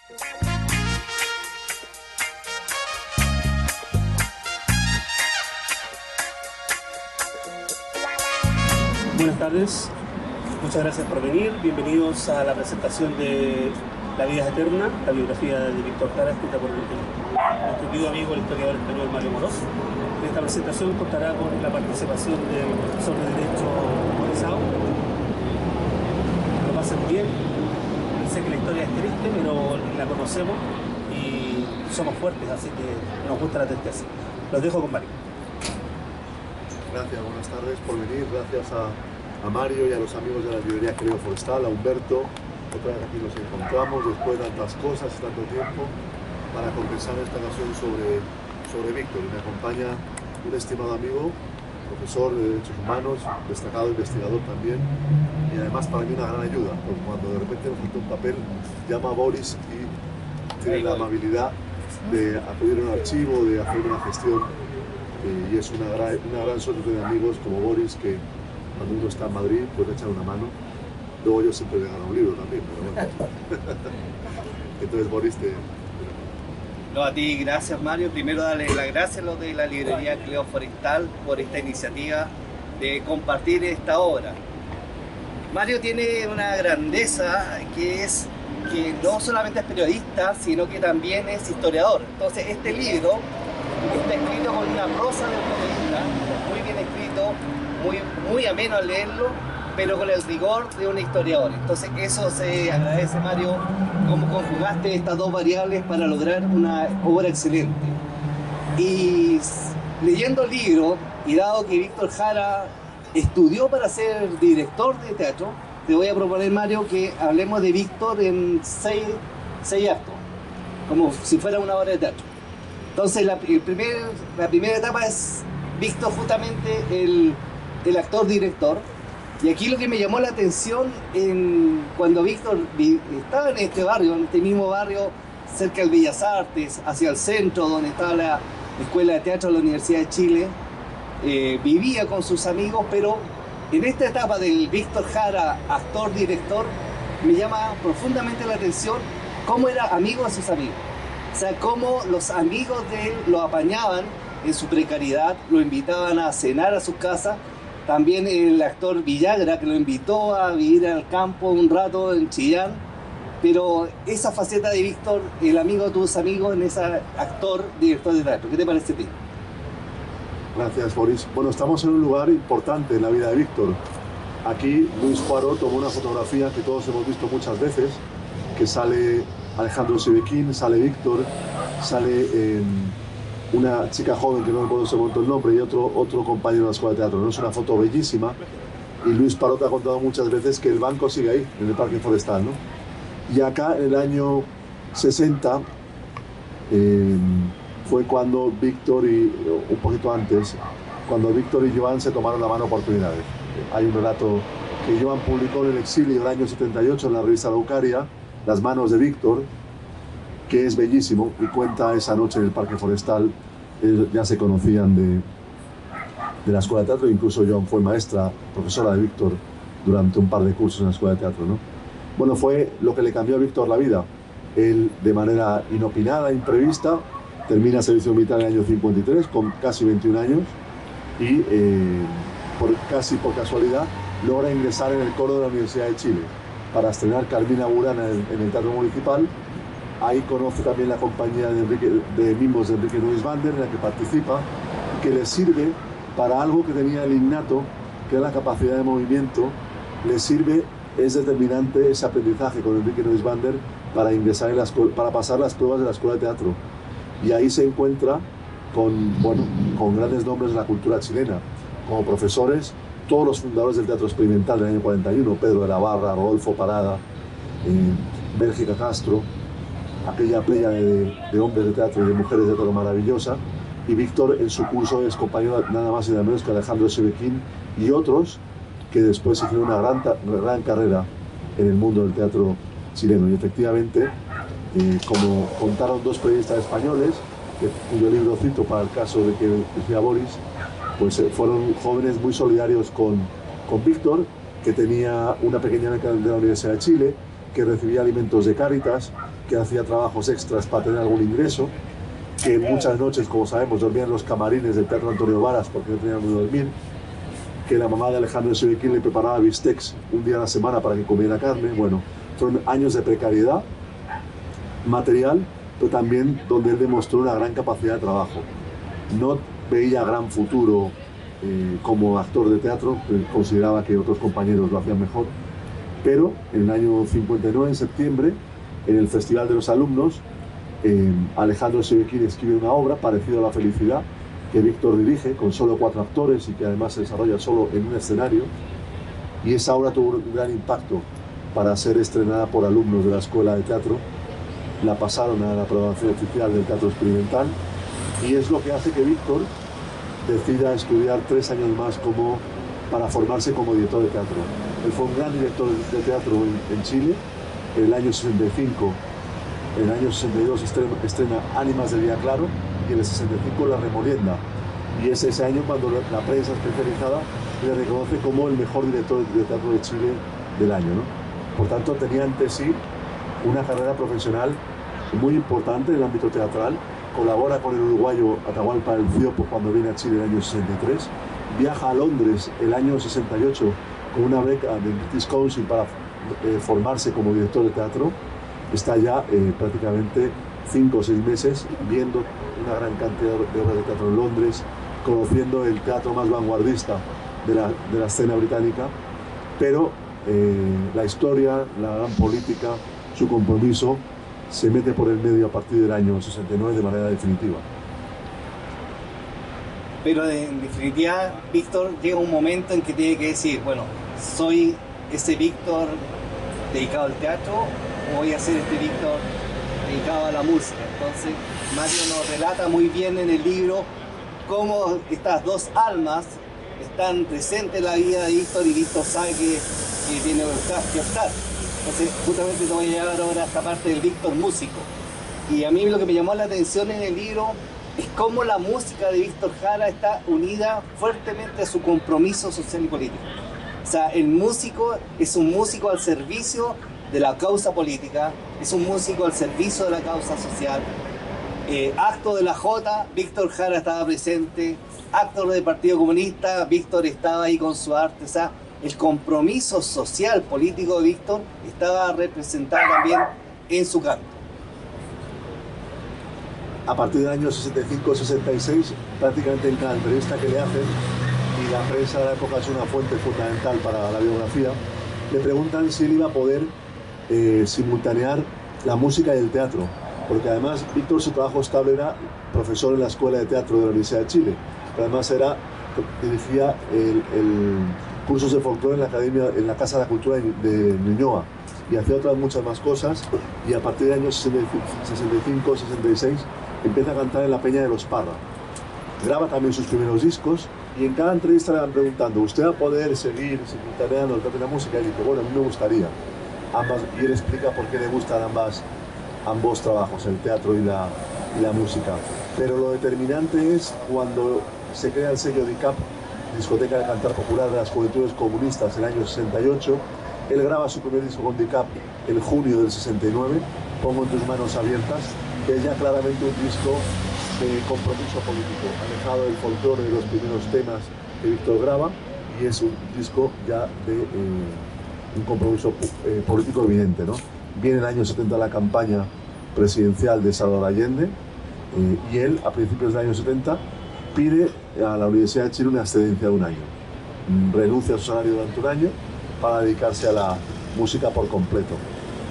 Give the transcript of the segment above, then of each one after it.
Buenas tardes, muchas gracias por venir. Bienvenidos a la presentación de La vida es eterna, la biografía de Víctor Jara, escrita por nuestro querido amigo, el historiador español Mario Morós. Esta presentación contará con la participación del profesor de Derecho Morizao. Lo pasen bien. Sé que la historia es triste, pero la conocemos y somos fuertes, así que nos gusta la tristeza. Los dejo con Mario. Gracias, buenas tardes por venir. Gracias a Mario y a los amigos de la librería Creo Forestal, a Humberto. Otra vez aquí nos encontramos después de tantas cosas y tanto tiempo para conversar esta ocasión sobre Víctor. Y me acompaña un estimado amigo, profesor de Derechos Humanos, destacado investigador también, y además para mí una gran ayuda, porque cuando de repente me falta un papel, llama a Boris y tiene la amabilidad de acudir a un archivo, de hacer una gestión, y es una gran suerte tener amigos como Boris, que cuando uno está en Madrid puede echar una mano. Luego yo siempre le gano un libro también, pero bueno. Entonces Boris No, a ti, gracias Mario. Primero darle las gracias a los de la librería Cleo Forestal por esta iniciativa de compartir esta obra. Mario tiene una grandeza que es que no solamente es periodista, sino que también es historiador. Entonces este libro está escrito con una prosa del periodista, muy bien escrito, muy ameno al leerlo, pero con el rigor de un historiador. Entonces eso se agradece, Mario, cómo conjugaste estas dos variables para lograr una obra excelente. Y leyendo el libro, y dado que Víctor Jara estudió para ser director de teatro, te voy a proponer, Mario, que hablemos de Víctor en seis actos, como si fuera una obra de teatro. Entonces la primera etapa es Víctor, justamente el actor-director. Y aquí lo que me llamó la atención cuando Víctor estaba en este barrio, en este mismo barrio, cerca del Bellas Artes, hacia el centro, donde estaba la Escuela de Teatro de la Universidad de Chile, vivía con sus amigos, pero en esta etapa del Víctor Jara, actor-director, me llama profundamente la atención cómo era amigo de sus amigos. O sea, cómo los amigos de él lo apañaban en su precariedad, lo invitaban a cenar a su casa. También el actor Villagra, que lo invitó a vivir al campo un rato en Chillán. Pero esa faceta de Víctor, el amigo de tus amigos, en ese actor, director de teatro. ¿Qué te parece a ti? Gracias, Boris. Bueno, estamos en un lugar importante en la vida de Víctor. Aquí Luis Poirot tomó una fotografía que todos hemos visto muchas veces, que sale Alejandro Sivequín, sale Víctor, sale una chica joven que no me acuerdo ese momento el nombre y otro compañero de la escuela de teatro. ¿No? Es una foto bellísima y Luis Poirot ha contado muchas veces que el banco sigue ahí, en el Parque Forestal, ¿no? Y acá en el año 60 fue cuando Víctor y un poquito antes, cuando Víctor y Joan se tomaron la mano por primera vez. Hay un relato que Joan publicó en el exilio en el año 78 en la revista La Eucaria, Las manos de Víctor, que es bellísimo y cuenta esa noche en el Parque Forestal. Ya se conocían de la escuela de teatro, incluso Joan fue maestra, profesora de Víctor durante un par de cursos en la escuela de teatro, ¿no? Bueno, fue lo que le cambió a Víctor la vida. Él, de manera inopinada, imprevista, termina servicio militar en el año 53, con casi 21 años, y casi por casualidad logra ingresar en el coro de la Universidad de Chile para estrenar Carmina Burana en el Teatro Municipal. Ahí conoce también la compañía de mimos de Enrique Nuisbander, en la que participa, que le sirve para algo que tenía el innato, que era la capacidad de movimiento. Le sirve, es determinante ese aprendizaje con Enrique Nuisbander para ingresar para pasar las pruebas de la escuela de teatro. Y ahí se encuentra con grandes nombres de la cultura chilena, como profesores, todos los fundadores del teatro experimental del año 41, Pedro de la Barra, Rodolfo Parada, Bélgica Castro, aquella playa de hombres de teatro y de mujeres de teatro maravillosa. Y Víctor en su curso es compañero nada más y nada menos que Alejandro Sivequín y otros que después hicieron una gran carrera en el mundo del teatro chileno. Y efectivamente, como contaron dos periodistas españoles, cuyo libro cito para el caso de que decía Boris, pues fueron jóvenes muy solidarios con Víctor, que tenía una pequeña beca de la Universidad de Chile, que recibía alimentos de Cáritas, que hacía trabajos extras para tener algún ingreso, que muchas noches, como sabemos, dormía en los camarines del Teatro Antonio Varas porque no tenía donde dormir, que la mamá de Alejandro Sivequín le preparaba bistecs un día a la semana para que comiera carne. Bueno, fueron años de precariedad material, pero también donde él demostró una gran capacidad de trabajo. No veía gran futuro como actor de teatro, consideraba que otros compañeros lo hacían mejor, pero en el año 59, en septiembre, en el Festival de los Alumnos, Alejandro Sivequín escribe una obra parecida a La Felicidad, que Víctor dirige con solo 4 actores y que además se desarrolla solo en un escenario, y esa obra tuvo un gran impacto para ser estrenada por alumnos de la Escuela de Teatro. La pasaron a la programación oficial del Teatro Experimental y es lo que hace que Víctor decida estudiar 3 años más para formarse como director de teatro. Él fue un gran director de teatro en Chile. En el año 65, en el año 62 estrena Ánimas del Día Claro y en el 65 La Remolienda. Y es ese año cuando la prensa especializada le reconoce como el mejor director de teatro de Chile del año, ¿no? Por tanto, tenía ante sí una carrera profesional muy importante en el ámbito teatral. Colabora con el uruguayo Atahualpa del Ciopo cuando viene a Chile en el año 63. Viaja a Londres el año 68 con una beca del British Council para formarse como director de teatro. Está ya prácticamente 5 o 6 meses viendo una gran cantidad de obras de teatro en Londres, conociendo el teatro más vanguardista de la escena británica, pero la historia, la gran política, su compromiso se mete por el medio a partir del año 69 de manera definitiva. Pero en definitiva, Víctor llega un momento en que tiene que decir, bueno, ¿soy ese Víctor dedicado al teatro o voy a ser este Víctor dedicado a la música? Entonces, Mario nos relata muy bien en el libro cómo estas dos almas están presentes en la vida de Víctor y Víctor sabe que tiene que optar. Entonces, justamente te voy a llevar ahora a esta parte del Víctor músico. Y a mí lo que me llamó la atención en el libro es cómo la música de Víctor Jara está unida fuertemente a su compromiso social y político. O sea, el músico es un músico al servicio de la causa política, es un músico al servicio de la causa social. Acto de la Jota, Víctor Jara estaba presente. Acto del Partido Comunista, Víctor estaba ahí con su arte. O sea, el compromiso social político de Víctor estaba representado también en su canto. A partir del año 65-66, prácticamente en cada entrevista que le hacen, y la prensa de la época es una fuente fundamental para la biografía, le preguntan si él iba a poder simultanear la música y el teatro, porque además Víctor, su trabajo estable era profesor en la Escuela de Teatro de la Universidad de Chile, pero además dirigía el cursos de folclore en la academia, en la Casa de la Cultura de Ñuñoa, y hacía otras muchas más cosas, y a partir del año 65-66 empieza a cantar en la Peña de los Parra. Graba también sus primeros discos, y en cada entrevista le van preguntando, ¿usted va a poder seguir simultaneando el teatro y la música? Y dice, bueno, a mí me gustaría ambas, y él explica por qué le gustan ambos trabajos, el teatro y la música. Pero lo determinante es cuando se crea el sello DICAP, Discoteca de Cantar Popular de las Juventudes Comunistas, en el año 68. Él graba su primer disco con DICAP en junio del 69, Pongo en tus manos abiertas, que es ya claramente un disco de compromiso político, alejado del folclore de los primeros temas que Víctor graba, y es un disco ya de un compromiso político evidente, ¿no? Viene el año 70 la campaña presidencial de Salvador Allende, y él, a principios del año 70, pide a la Universidad de Chile una excedencia de un año. Renuncia a su salario durante un año para dedicarse a la música por completo.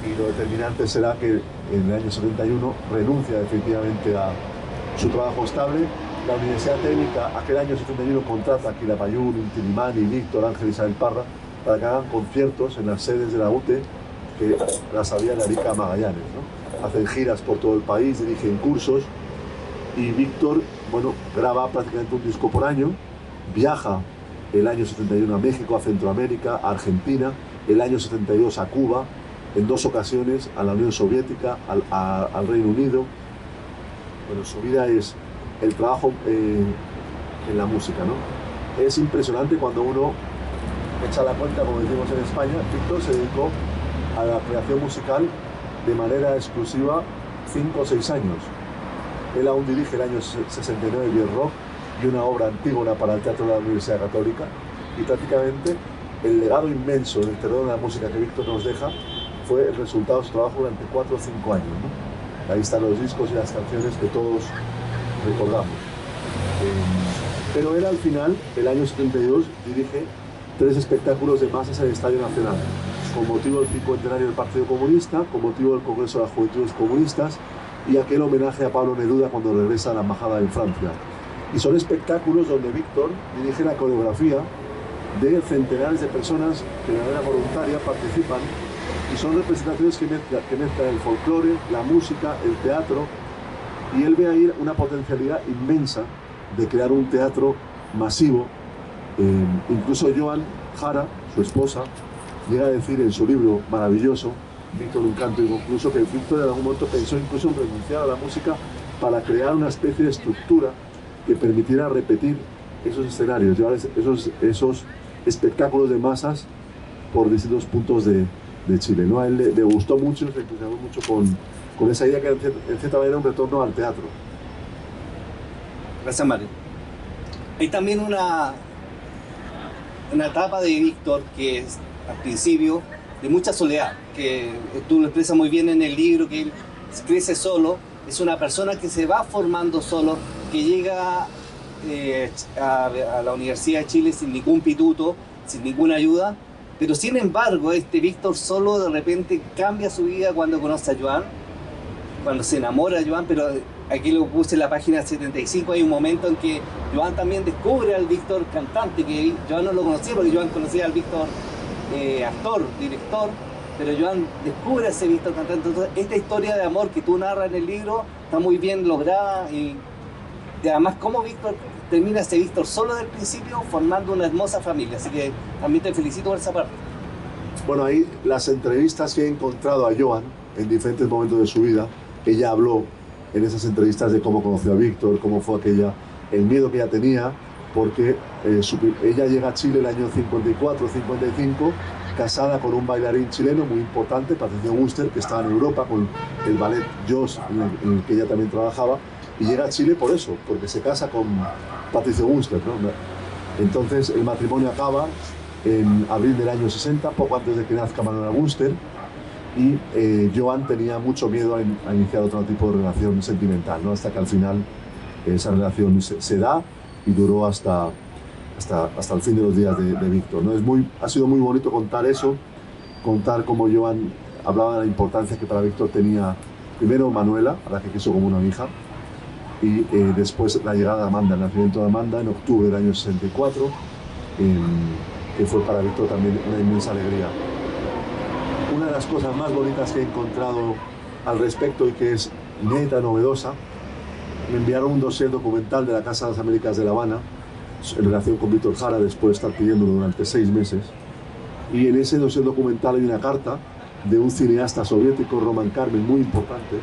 Y lo determinante será que en el año 71 renuncia definitivamente a su trabajo estable. La Universidad Técnica, aquel año 71, contrata a Quilapayún, Inti Illimani, Víctor, Ángel Isabel Parra, para que hagan conciertos en las sedes de la UTE, que las había en Arica Magallanes, ¿no? Hacen giras por todo el país, dirigen cursos, y Víctor, bueno, graba prácticamente un disco por año, viaja el año 71 a México, a Centroamérica, a Argentina, el año 72 a Cuba, en 2 ocasiones a la Unión Soviética, al Reino Unido. Bueno, su vida es el trabajo en la música, ¿no? Es impresionante cuando uno echa la cuenta, como decimos en España. Víctor se dedicó a la creación musical de manera exclusiva 5 o 6 años. Él aún dirige el año 69 Biel Rock y una obra Antígona para el Teatro de la Universidad Católica, y prácticamente el legado inmenso del terreno de la música que Víctor nos deja fue el resultado de su trabajo durante 4 o 5 años, ¿no? Ahí están los discos y las canciones que todos recordamos. Pero él al final, el año 72, dirige 3 espectáculos de masas en el Estadio Nacional, con motivo del 50º del Partido Comunista, con motivo del Congreso de las Juventudes Comunistas y aquel homenaje a Pablo Neruda cuando regresa a la embajada en Francia. Y son espectáculos donde Víctor dirige la coreografía de centenares de personas que de manera voluntaria participan, y son representaciones que mezclan el folclore, la música, el teatro, y él ve ahí una potencialidad inmensa de crear un teatro masivo. Incluso Joan Jara, su esposa, llega a decir en su libro maravilloso, Víctor, un canto inconcluso, que Víctor en algún momento pensó incluso en renunciar a la música para crear una especie de estructura que permitiera repetir esos escenarios, llevar esos espectáculos de masas por distintos puntos de Chile, ¿no? A él le gustó mucho, se entusiasmó mucho con esa idea que en cierta manera un retorno al teatro. Gracias, Mario. Hay también una etapa de Víctor que es al principio de mucha soledad, que tú lo expresas muy bien en el libro, que él crece solo, es una persona que se va formando solo, que llega a la Universidad de Chile sin ningún pituto, sin ninguna ayuda, pero sin embargo Víctor solo de repente cambia su vida cuando conoce a Joan, cuando se enamora de Joan, pero aquí lo puse en la página 75, hay un momento en que Joan también descubre al Víctor cantante, que Joan no lo conocía porque Joan conocía al Víctor actor, director, pero Joan descubre a ese Víctor cantante. Entonces, esta historia de amor que tú narras en el libro está muy bien lograda, y además cómo Víctor termina ese Víctor solo del principio formando una hermosa familia, así que también te felicito por esa parte. Bueno, ahí las entrevistas que he encontrado a Joan en diferentes momentos de su vida, ella habló en esas entrevistas de cómo conoció a Víctor, cómo fue el miedo que ella tenía, porque ella llega a Chile el año 54-55, casada con un bailarín chileno muy importante, Patricio Wüster, que estaba en Europa con el ballet Jos, en el que ella también trabajaba, y llega a Chile por eso, porque se casa con Patricio Wüster, ¿no? Entonces el matrimonio acaba en abril del año 60, poco antes de que nazca Manuela Wüster, y Joan tenía mucho miedo a iniciar otro tipo de relación sentimental, ¿no? Hasta que al final esa relación se da y duró hasta el fin de los días de Víctor, ¿no? Ha sido muy bonito contar eso, contar cómo Joan hablaba de la importancia que para Víctor tenía primero Manuela, a la que quiso como una hija, y después la llegada de Amanda, el nacimiento de Amanda en octubre del año 64, que fue para Víctor también una inmensa alegría. Una de las cosas más bonitas que he encontrado al respecto y que es neta, novedosa, me enviaron un dossier documental de la Casa de las Américas de La Habana en relación con Víctor Jara, después de estar pidiéndolo durante 6 meses, y en ese dossier documental hay una carta de un cineasta soviético, Roman Karmen, muy importante,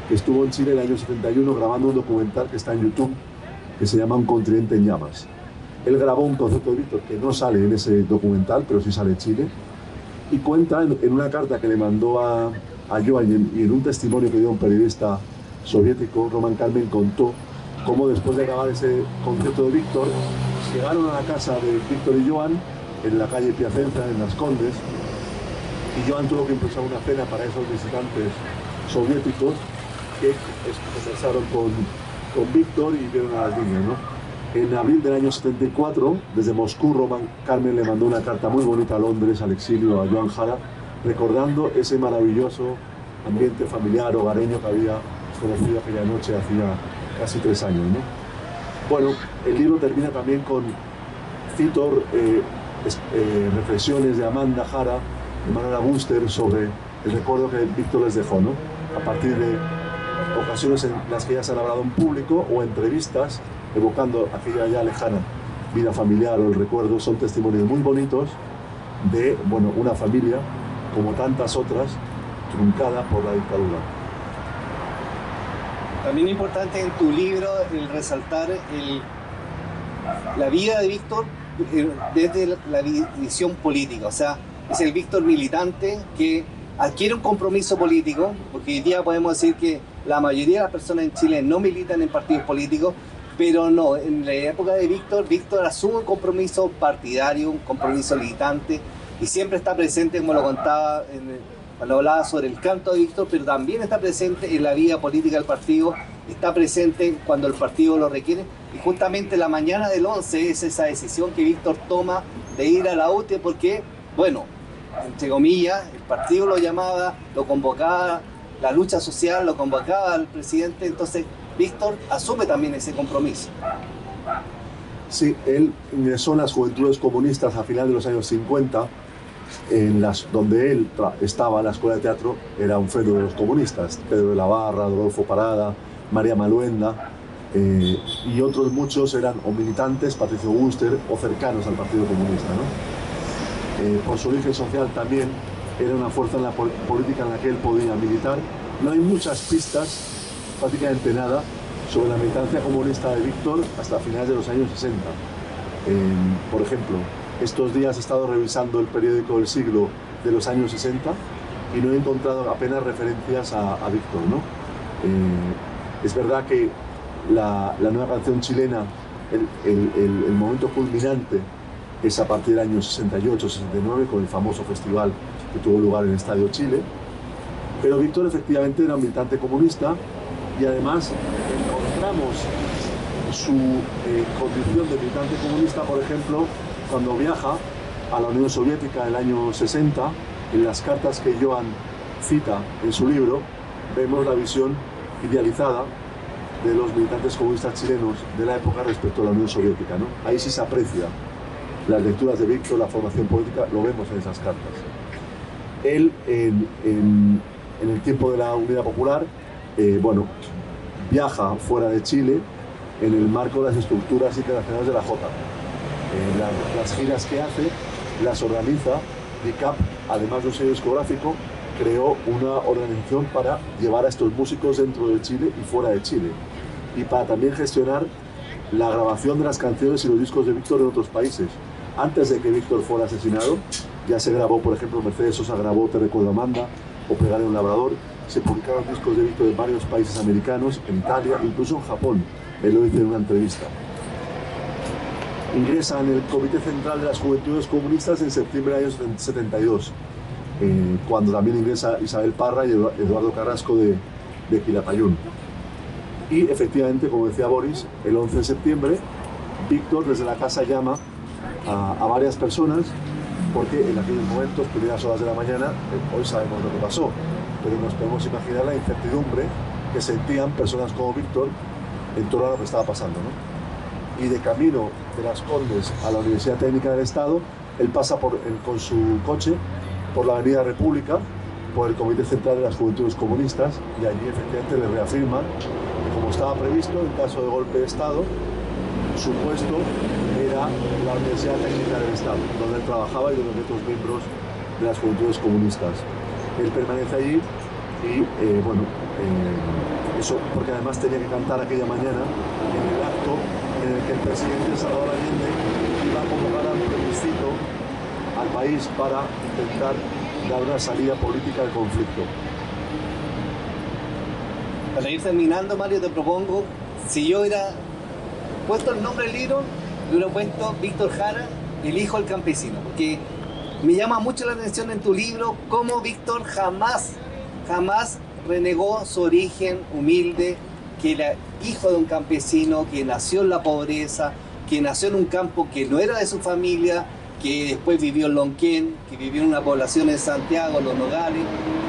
que estuvo en Chile el año 71 grabando un documental que está en YouTube, que se llama Un continente en llamas. Él grabó un concepto de Víctor que no sale en ese documental, pero sí sale en Chile, y cuenta en una carta que le mandó a Joan y en un testimonio que dio un periodista soviético, Roman Karmen contó cómo después de grabar ese concierto de Víctor, llegaron a la casa de Víctor y Joan en la calle Piacenza, en Las Condes, y Joan tuvo que impulsar una cena para esos visitantes soviéticos que conversaron con Víctor y vieron a las niñas, ¿no? En abril del año 74, desde Moscú, Roman Karmen le mandó una carta muy bonita a Londres, al exilio, a Joan Jara, recordando ese maravilloso ambiente familiar, hogareño que había conocido aquella noche hacía casi 3 años, ¿no? Bueno, el libro termina también con reflexiones de Amanda Jara, de Manuela Wüster, sobre el recuerdo que Víctor les dejó, ¿no? A partir de ocasiones en las que ya se han hablado en público o entrevistas, evocando aquella ya lejana vida familiar o el recuerdo. Son testimonios muy bonitos de, bueno, una familia, como tantas otras, truncada por la dictadura. También es importante en tu libro el resaltar la vida de Víctor desde la visión política, o sea, es el Víctor militante que adquiere un compromiso político, porque hoy día podemos decir que la mayoría de las personas en Chile no militan en partidos políticos, pero no, en la época de Víctor, Víctor asume un compromiso partidario, un compromiso militante, y siempre está presente, como lo contaba cuando hablaba sobre el canto de Víctor, pero también está presente en la vida política del partido, está presente cuando el partido lo requiere, y justamente la mañana del 11 es esa decisión que Víctor toma de ir a la UTE, porque, bueno, entre comillas, el partido lo llamaba, lo convocaba, la lucha social lo convocaba al presidente, entonces Víctor asume también ese compromiso. Sí, él ingresó en las Juventudes Comunistas a final de los años 50, donde él estaba en la escuela de teatro, era un feudo de los comunistas, Pedro de la Barra, Rodolfo Parada, María Maluenda, y otros muchos eran o militantes, Patricio Buster, o cercanos al Partido Comunista, ¿no? Por su origen social también era una fuerza en la política en la que él podía militar. No hay muchas pistas, prácticamente nada, sobre la militancia comunista de Víctor hasta finales de los años 60. Por ejemplo, estos días he estado revisando el periódico El Siglo de los años 60 y no he encontrado apenas referencias a Víctor, ¿no? Es verdad que la nueva canción chilena, el momento culminante es a partir del año 68-69, con el famoso festival que tuvo lugar en el Estadio Chile, pero Víctor efectivamente era un militante comunista y además encontramos su condición de militante comunista, por ejemplo, cuando viaja a la Unión Soviética en el año 60. En las cartas que Joan cita en su libro vemos la visión idealizada de los militantes comunistas chilenos de la época respecto a la Unión Soviética, ¿no? Ahí sí se aprecia las lecturas de Víctor, la formación política, lo vemos en esas cartas. Él, en el tiempo de la Unidad Popular, bueno, viaja fuera de Chile en el marco de las estructuras internacionales de la Jota. Las giras que hace las organiza DICAP, además de un sello discográfico, creó una organización para llevar a estos músicos dentro de Chile y fuera de Chile, y para también gestionar la grabación de las canciones y los discos de Víctor en otros países. Antes de que Víctor fuera asesinado, ya se grabó, por ejemplo, Mercedes Sosa grabó Te recuerdo Amanda o Plegaria a un labrador. Se publicaron discos de Víctor en varios países americanos, en Italia, incluso en Japón. Él lo dice en una entrevista. Ingresa en el Comité Central de las Juventudes Comunistas en septiembre del año 72, cuando también ingresa Isabel Parra y Eduardo Carrasco de Quilapayún. Y efectivamente, como decía Boris, el 11 de septiembre, Víctor desde la casa llama a varias personas, porque en aquellos momentos, primeras horas de la mañana, hoy sabemos lo que pasó, pero nos podemos imaginar la incertidumbre que sentían personas como Víctor en torno a lo que estaba pasando, ¿no? Y de camino de Las Condes a la Universidad Técnica del Estado, él pasa con su coche por la Avenida República, por el Comité Central de las Juventudes Comunistas, y allí efectivamente le reafirman que, como estaba previsto en caso de golpe de Estado, su puesto era la Universidad Técnica del Estado, donde él trabajaba y donde otros miembros de las Juventudes Comunistas. Él permanece allí y, eso porque además tenía que cantar aquella mañana en el acto en el que el presidente Salvador Allende iba a convocar a un plebiscito al país para intentar dar una salida política al conflicto. Para ir terminando, Mario, te propongo, si yo hubiera puesto el nombre del libro, le hubiera puesto Víctor Jara, el hijo del campesino, porque me llama mucho la atención en tu libro cómo Víctor jamás renegó su origen humilde, que era hijo de un campesino, que nació en la pobreza, que nació en un campo que no era de su familia, que después vivió en Lonquén, que vivió en una población en Santiago, Los Nogales.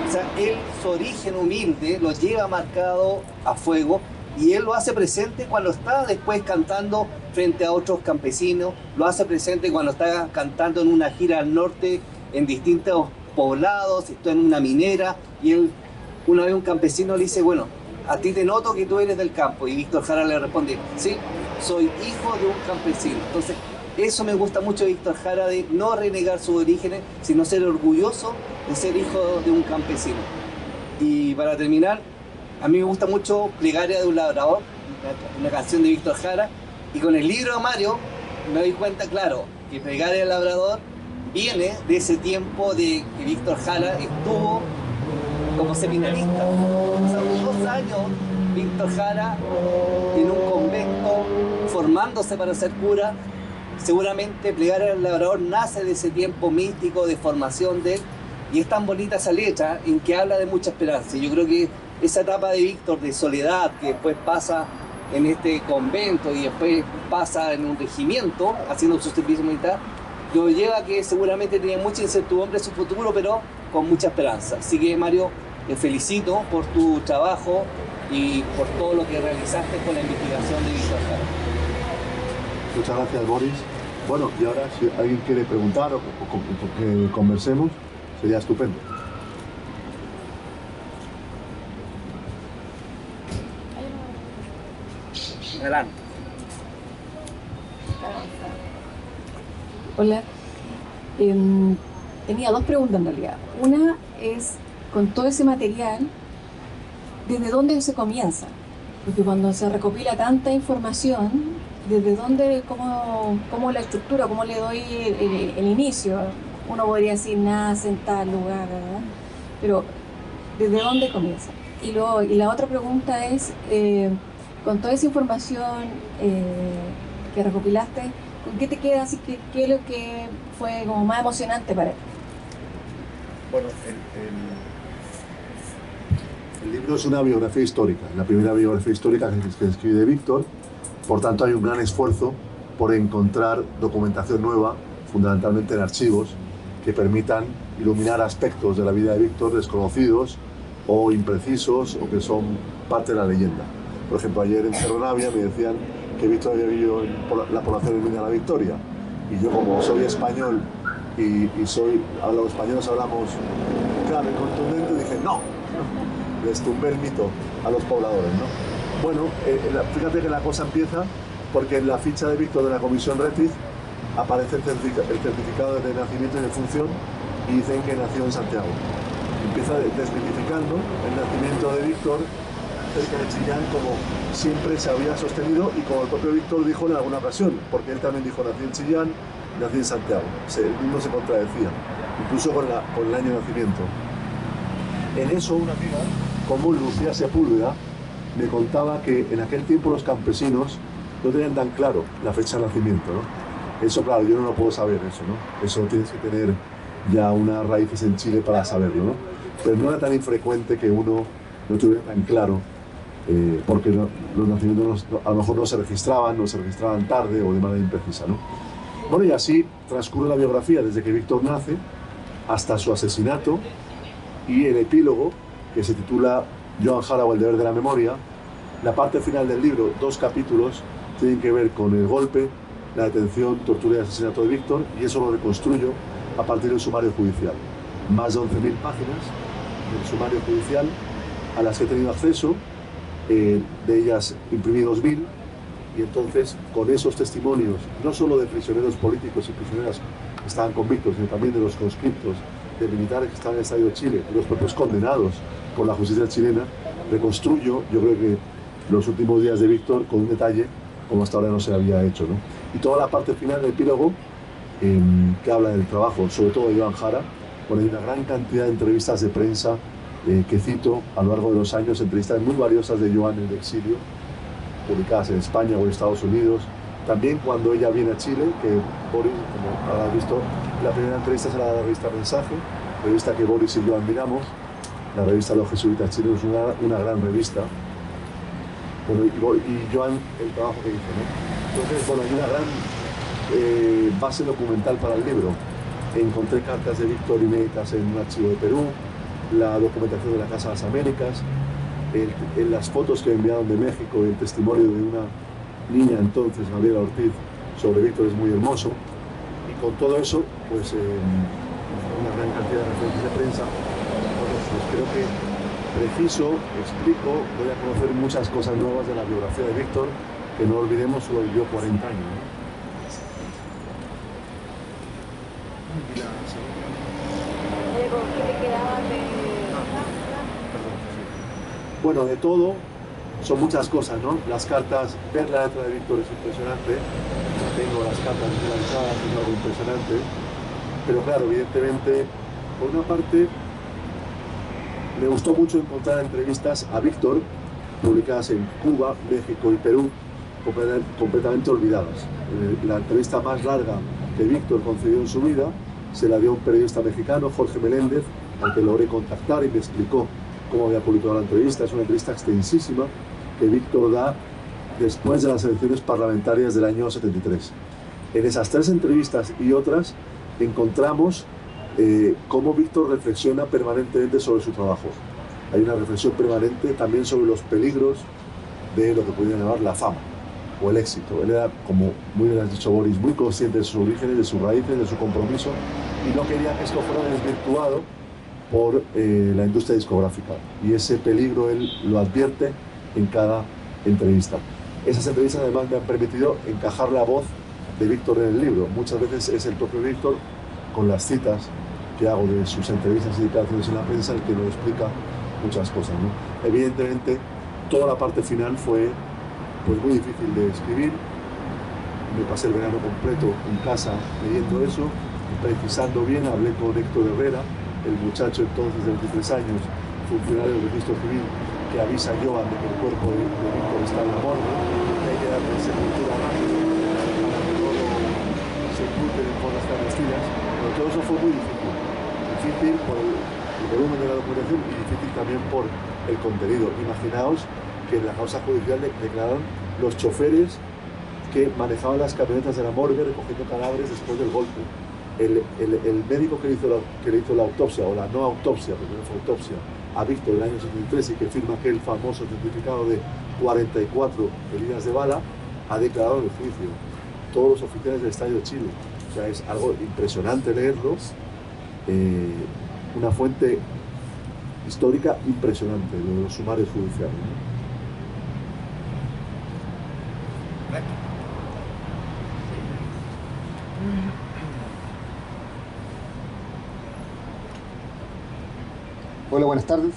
O sea, él, su origen humilde, lo lleva marcado a fuego, y él lo hace presente cuando está después cantando frente a otros campesinos, lo hace presente cuando está cantando en una gira al norte, en distintos poblados, está en una minera, y él, una vez un campesino le dice, bueno, a ti te noto que tú eres del campo, y Víctor Jara le responde, sí, soy hijo de un campesino. Entonces, eso me gusta mucho de Víctor Jara, de no renegar sus orígenes, sino ser orgulloso de ser hijo de un campesino. Y para terminar, a mí me gusta mucho Plegaria de un labrador, una canción de Víctor Jara, y con el libro de Mario me doy cuenta, claro, que Plegaria del labrador viene de ese tiempo de que Víctor Jara estuvo como seminarista. Hace 2 años Víctor Jara en un convento formándose para ser cura. Seguramente Plegaria del Labrador nace de ese tiempo místico de formación de él, y es tan bonita esa letra en que habla de mucha esperanza. Yo creo que esa etapa de Víctor de soledad, que después pasa en este convento y después pasa en un regimiento haciendo su servicio militar, lo lleva a que seguramente tiene mucha incertidumbre en su futuro, pero con mucha esperanza. Así que, Mario, te felicito por tu trabajo y por todo lo que realizaste con la investigación de Víctor Jara. Muchas gracias, Boris. Bueno, y ahora si alguien quiere preguntar o que conversemos, sería estupendo. Adelante. Hola. Tenía 2 preguntas en realidad. Una es, con todo ese material, ¿desde dónde se comienza? Porque cuando se recopila tanta información, ¿desde dónde, cómo la estructura, cómo le doy el inicio? Uno podría decir, nace en tal lugar, ¿verdad? Pero, ¿desde dónde comienza? Y la otra pregunta es, con toda esa información que recopilaste, ¿con qué te quedas y qué es lo que fue como más emocionante para ti? Bueno, el libro es una biografía histórica, la primera biografía histórica que escribe Víctor. Por tanto, hay un gran esfuerzo por encontrar documentación nueva, fundamentalmente en archivos, que permitan iluminar aspectos de la vida de Víctor desconocidos o imprecisos o que son parte de la leyenda. Por ejemplo, ayer en Cerro Navia me decían que Víctor había vivido en la población de Mina la Victoria. Y yo, como soy español y los españoles hablamos claro y contundente, dije no. Les tumbé el mito a los pobladores, ¿no? Bueno, fíjate que la cosa empieza porque en la ficha de Víctor de la Comisión Rettig aparece el certificado de nacimiento y de función y dicen que nació en Santiago. Empieza desmitificando el nacimiento de Víctor cerca de Chillán, como siempre se había sostenido y como el propio Víctor dijo en alguna ocasión, porque él también dijo nací en Chillán, nací en Santiago. El mismo se contradecía, incluso con el año de nacimiento. En eso una amiga como Lucía Sepúlveda me contaba que en aquel tiempo los campesinos no tenían tan claro la fecha de nacimiento, ¿no? Eso, claro, yo no lo puedo saber, eso, ¿no? Eso tienes que tener ya unas raíces en Chile para saberlo, ¿no? Pero no era tan infrecuente que uno no tuviera tan claro, porque los nacimientos a lo mejor no se registraban tarde o de manera imprecisa, ¿no? Bueno, y así transcurre la biografía desde que Víctor nace hasta su asesinato y el epílogo, que se titula Joan Jara o el deber de la memoria. La parte final del libro, 2 capítulos, tienen que ver con el golpe, la detención, tortura y asesinato de Víctor, y eso lo reconstruyo a partir del sumario judicial. Más de 11.000 páginas del sumario judicial a las que he tenido acceso, de ellas imprimí 2.000, y entonces con esos testimonios, no solo de prisioneros políticos y prisioneras que estaban convictos, sino también de los conscriptos, de militares que estaban en el Estado de Chile, y los propios condenados por la justicia chilena, reconstruyo, yo creo que los últimos días de Víctor con un detalle como hasta ahora no se había hecho, ¿no? Y toda la parte final del epílogo, que habla del trabajo, sobre todo de Joan Jara, hay una gran cantidad de entrevistas de prensa que cito a lo largo de los años, entrevistas muy valiosas de Joan en el exilio, publicadas en España o en Estados Unidos. También cuando ella viene a Chile, que Boris, como habrás visto, la primera entrevista será de la revista Mensaje, revista que Boris y yo admiramos. La revista Los Jesuitas Chilenos es una gran revista. Bueno, y Joan, el trabajo que hizo, ¿no? Entonces, bueno, hay una gran base documental para el libro. Encontré cartas de Víctor inéditas en un archivo de Perú, la documentación de la Casa de las Américas, las fotos que me enviaron de México y el testimonio de una niña entonces, Gabriela Ortiz, sobre Víctor es muy hermoso. Y con todo eso, pues una gran cantidad de referencias de prensa. Bueno, pues creo que preciso, explico, voy a conocer muchas cosas nuevas de la biografía de Víctor, que no olvidemos, solo vivió 40 años, ¿no? Bueno, de todo, son muchas cosas, ¿no? Las cartas, ver la letra de Víctor es impresionante. Tengo las cartas visualizadas, es algo impresionante. Pero claro, evidentemente, por una parte, me gustó mucho encontrar entrevistas a Víctor, publicadas en Cuba, México y Perú, completamente olvidadas. La entrevista más larga que Víctor concedió en su vida se la dio a un periodista mexicano, Jorge Meléndez, al que logré contactar y me explicó cómo había publicado la entrevista. Es una entrevista extensísima que Víctor da después de las elecciones parlamentarias del año 73. En esas 3 entrevistas y otras encontramos cómo Víctor reflexiona permanentemente sobre su trabajo. Hay una reflexión permanente también sobre los peligros de lo que podrían llamar la fama o el éxito. Él era, como muy bien has dicho Boris, muy consciente de sus orígenes, de sus raíces, de su compromiso, y no quería que esto fuera desvirtuado por la industria discográfica. Y ese peligro él lo advierte en cada entrevista. Esas entrevistas además me han permitido encajar la voz de Víctor en el libro. Muchas veces es el propio Víctor, con las citas que hago de sus entrevistas y declaraciones en la prensa, el que nos explica muchas cosas, ¿no? Evidentemente, toda la parte final fue pues muy difícil de escribir. Me pasé el verano completo en casa leyendo eso, precisando bien. Hablé con Héctor Herrera, el muchacho entonces de 23 años, funcionario del registro civil, que avisa a Joan de que el cuerpo de Víctor está en la morgue, que hay que darle sepultura rápida para que no lo sepulten en formas clandestinas. Pero todo eso fue muy difícil. Difícil por el volumen de la documentación y difícil también por el contenido. Imaginaos que en la causa judicial declararon los choferes que manejaban las camionetas de la morgue recogiendo cadáveres después del golpe. El médico que le hizo la autopsia, o la no autopsia, porque no fue autopsia, a Víctor en el año 73 y que firma aquel famoso certificado de 44 heridas de bala, ha declarado en el juicio. Todos los oficiales del Estado de Chile. O sea, es algo impresionante leerlo. Una fuente histórica impresionante de los sumarios judiciales, ¿no? Hola, buenas tardes.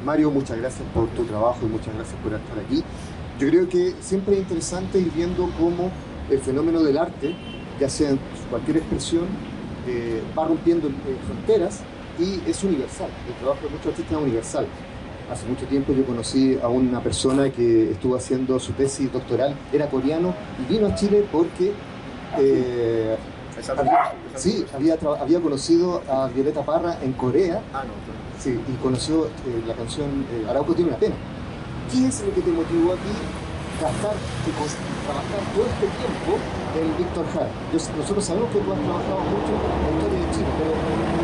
Mario, muchas gracias por tu trabajo y muchas gracias por estar aquí. Yo creo que siempre es interesante ir viendo cómo el fenómeno del arte, ya sea en cualquier expresión, va rompiendo fronteras y es universal. El trabajo de muchos artistas es universal. Hace mucho tiempo yo conocí a una persona que estuvo haciendo su tesis doctoral, era coreano y vino a Chile porque había conocido a Violeta Parra en Corea. Sí, y conoció la canción Arauco tiene una pena. ¿Qué es lo que te motivó a ti trabajar todo este tiempo en Víctor Jara? Nosotros sabemos que tú has trabajado mucho en la historia de Chile, pero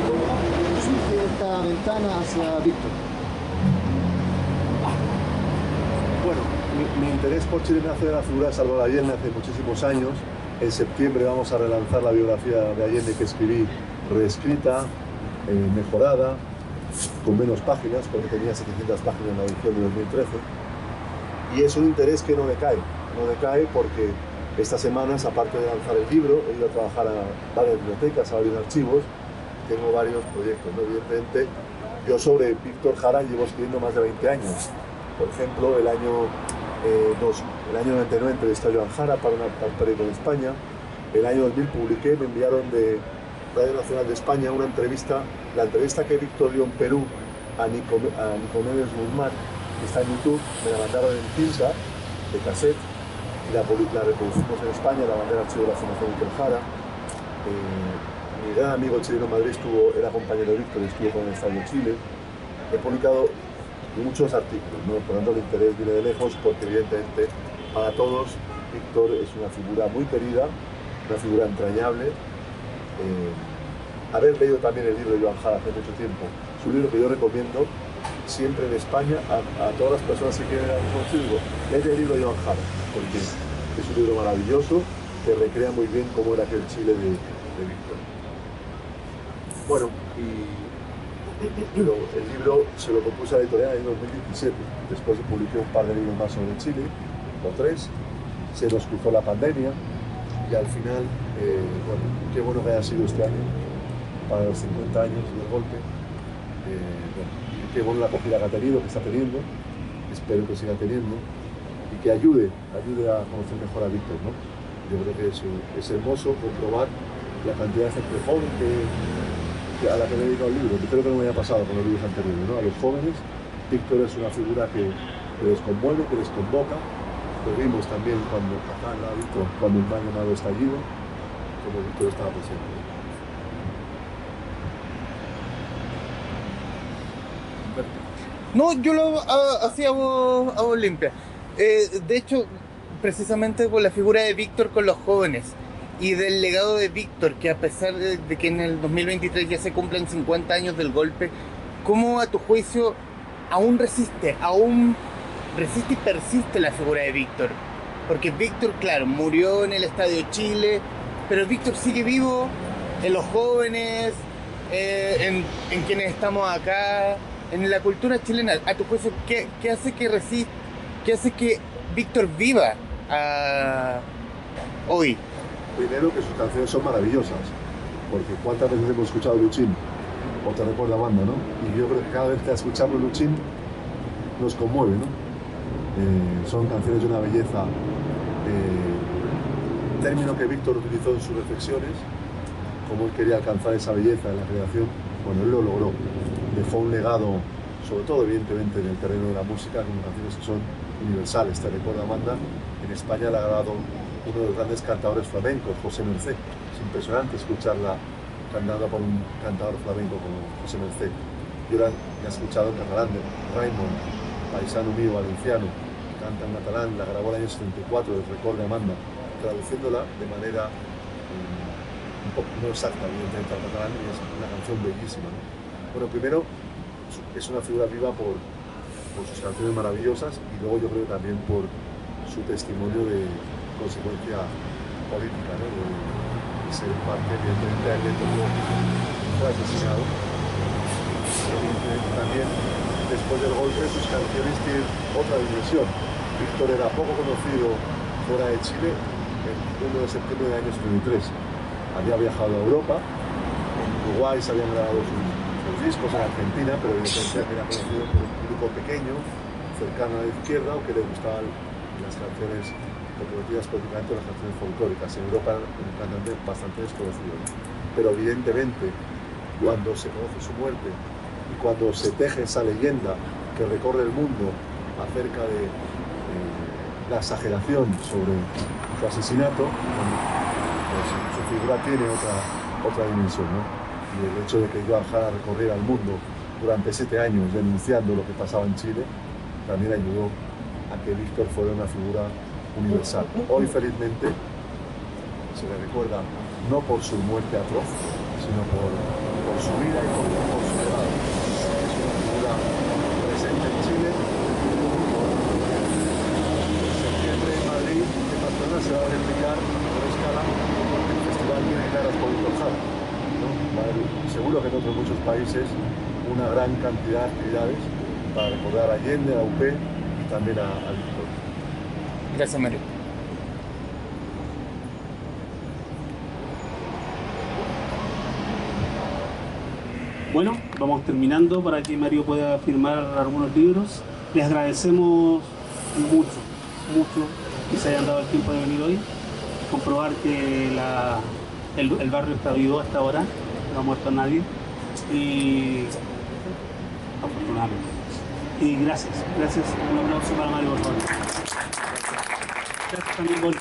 ¿cómo surge esta ventana hacia Víctor? Bueno, mi interés por Chile nace de la figura de Salvador Allende hace muchísimos años. En septiembre vamos a relanzar la biografía de Allende que escribí, reescrita, mejorada, con menos páginas, porque tenía 700 páginas en la edición de 2013. Y es un interés que no decae porque estas semanas, aparte de lanzar el libro, he ido a trabajar a varias bibliotecas, a varios archivos, tengo varios proyectos, ¿no? Evidentemente, yo sobre Víctor Jara llevo escribiendo más de 20 años. Por ejemplo, el año 99 entrevisté a Joan Jara para un periódico en España. El año 2000 publiqué, me enviaron de Radio Nacional de España una entrevista, la entrevista que Víctor dio en Perú a Nicomedes Guzmán, que está en YouTube, me la mandaron en cinta, de cassette, y la reproducimos en España, la mandé al archivo de la Fundación Víctor Jara. Mi gran amigo chileno en Madrid era compañero de Víctor y estuvo con el Estado de Chile. He publicado muchos artículos, ¿no? Por tanto el interés viene de lejos, porque evidentemente para todos Víctor es una figura muy querida, una figura entrañable. Haber leído también el libro de Joan Jara hace mucho tiempo, es un libro que yo recomiendo siempre en España a todas las personas que quieren leer consigo. Leed el libro de Joan Jara, porque es un libro maravilloso que recrea muy bien cómo era aquel Chile de Víctor. Bueno, el libro se lo compuse a la editorial en 2017, después publiqué un par de libros más sobre Chile, o 3, se nos cruzó la pandemia y al final, bueno, qué bueno que haya sido este año para los 50 años del golpe, bueno, y qué bueno la acogida que ha tenido, que está teniendo, espero que siga teniendo y que ayude a conocer mejor a Víctor, ¿no? Yo creo que es hermoso comprobar la cantidad de gente joven a la que me he dedicado el libro, que creo que no me haya pasado con los libros anteriores, ¿no? A los jóvenes, Víctor es una figura que les conmueve, que les convoca. Lo vimos también cuando acá la Víctor, cuando el mal llamado estallido, como Víctor estaba presente. No, yo lo hacía a voz limpia. De hecho, precisamente por la figura de Víctor con los jóvenes y del legado de Víctor, que a pesar de que en el 2023 ya se cumplen 50 años del golpe, ¿cómo a tu juicio aún resiste y persiste la figura de Víctor? Porque Víctor, claro, murió en el Estadio Chile, pero Víctor sigue vivo en los jóvenes, en quienes estamos acá, en la cultura chilena. A tu juicio, ¿qué hace que resiste? ¿Qué hace que Víctor viva hoy? Primero, que sus canciones son maravillosas, porque cuántas veces hemos escuchado Luchín, o Te recuerda banda, ¿no? Y yo creo que cada vez que escuchamos Luchín nos conmueve, ¿no? Son canciones de una belleza, término que Víctor utilizó en sus reflexiones, como él quería alcanzar esa belleza en la creación. Bueno, él lo logró, dejó un legado, sobre todo evidentemente en el terreno de la música, con canciones que son universales. Te recuerda banda, en España le ha grabado uno de los grandes cantadores flamencos, José Mercé. Es impresionante escucharla cantada por un cantador flamenco como José Mercé. Yo la he escuchado en catalán de Raymond, paisano mío valenciano, canta en catalán, la grabó en el año 74, del Record de Amanda, traduciéndola de manera un poco no exacta, evidentemente, al catalán, y es una canción bellísima, ¿no? Bueno, primero, es una figura viva por sus canciones maravillosas, y luego yo creo también por su testimonio de consecuencia política, ¿no? De ser parte, evidentemente, a él le tocó, fue asesinado. Evidentemente también, después del golpe, sus canciones tienen otra dimensión. Víctor era poco conocido fuera de Chile el 1 de septiembre del año 73. Había viajado a Europa, en Uruguay se habían grabado sus discos, en Argentina, pero evidentemente era conocido por un público pequeño, cercano a la izquierda, o que le gustaban las canciones comprometidas políticamente, las canciones folclóricas. En Europa era un cantante bastante desconocido, ¿no? Pero evidentemente, cuando se conoce su muerte y cuando se teje esa leyenda que recorre el mundo acerca de la exageración sobre su asesinato, pues su figura tiene otra dimensión, ¿no? Y el hecho de que yo Jara recorriera el mundo durante 7 años denunciando lo que pasaba en Chile también ayudó a que Víctor fuera una figura universal. Hoy, felizmente, se le recuerda no por su muerte atroz, sino por su vida y por su legado. Es una figura presente en Chile. En septiembre en Madrid, en Barcelona, se va a replicar por escala el Festival Mil Guitarras por Víctor Jara, ¿no? Va a haber, seguro que en otros muchos países, una gran cantidad de actividades para recordar a Allende, a UP y también a Víctor. Gracias, Mario. Bueno, vamos terminando para que Mario pueda firmar algunos libros. Les agradecemos mucho que se hayan dado el tiempo de venir hoy, comprobar que el barrio está vivo hasta ahora, no ha muerto nadie, y afortunadamente. Y gracias, un aplauso para Mario, por favor. Gracias también, Bolsa.